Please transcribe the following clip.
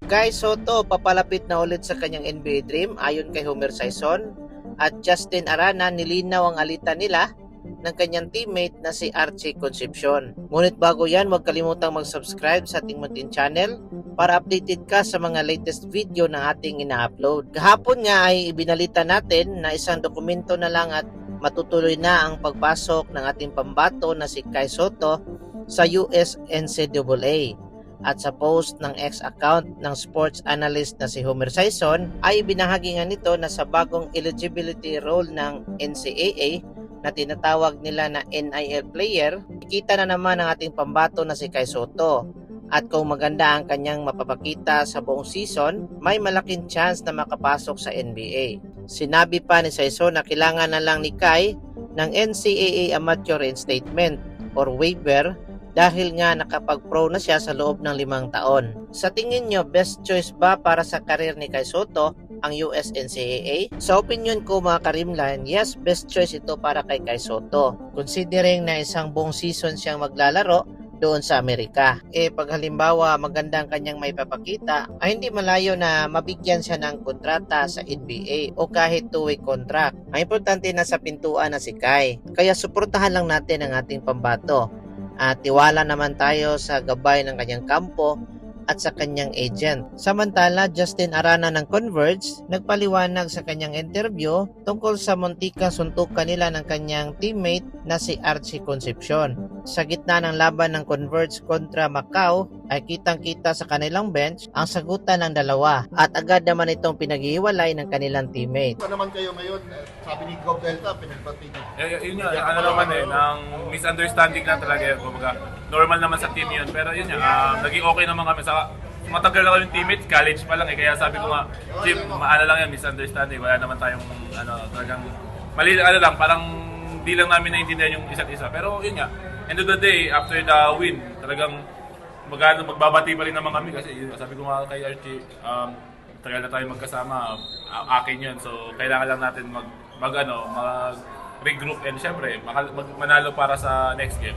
Kai Soto papalapit na ulit sa kanyang NBA dream ayon kay Homer Sison, at Justin Arana nilinaw ang alitan nila ng kanyang teammate na si Archie Concepcion. Ngunit bago yan, huwag kalimutang mag-subscribe sa ating muntin channel para updated ka sa mga latest video na ating ina-upload. Kahapon nga ay ibinalita natin na isang dokumento na lang at matutuloy na ang pagpasok ng ating pambato na si Kai Soto sa US NCAA. At sa post ng X account ng sports analyst na si Homer Sison ay binahagi nga nito na sa bagong eligibility rule ng NCAA na tinatawag nila na NIL player, kita na naman ang ating pambato na si Kai Soto. At kung maganda ang kanyang mapapakita sa buong season, may malaking chance na makapasok sa NBA. Sinabi pa ni Sison na kailangan na lang ni Kai ng NCAA amateur reinstatement or waiver dahil nga nakapag-pro na siya sa loob ng 5 taon. Sa tingin nyo, best choice ba para sa karir ni Kai Soto ang US NCAA? Sa opinion ko mga Karimlan, yes, best choice ito para kay Kai Soto. Considering na isang buong season siyang maglalaro doon sa Amerika. Pag halimbawa maganda ang kanyang may papakita, ay hindi malayo na mabigyan siya ng kontrata sa NBA o kahit 2-way contract. Ang importante na sa pintuan na si Kai. Kaya suportahan lang natin ang ating pambato. At tiwala naman tayo sa gabay ng kanyang kampo at sa kanyang agent. Samantala, Justin Arana ng Converge nagpaliwanag sa kanyang interview tungkol sa muntikang suntukan nila ng kanyang teammate na si Archie Concepcion. Sa gitna ng laban ng Converge kontra Macau ay kitang-kita sa kanilang bench ang sagutan ng dalawa at agad naman itong pinaghihiwalay ng kanilang teammate. Ano naman kayo ngayon? Sabi ni Gov Delta, pinagpatigil. Yun nga, ano naman ng misunderstanding lang talaga yun. Kumbaga, normal naman sa team yun. Pero yun nga, naging okay naman kami. Matagal na kami teammates, college pa lang eh. Kaya sabi ko nga, Chip, maano lang yan, misunderstanding. Wala naman tayong, talagang, mali, lang, parang di lang namin naiintindihan yung isa't isa. Pero yun nga, end of the day, after the win, talagang magbabati pa rin naman kami kasi sabi ko nga kay Archie, tagal na tayo magkasama, akin yun. So, kailangan lang natin mag-regroup and syempre, manalo para sa next game.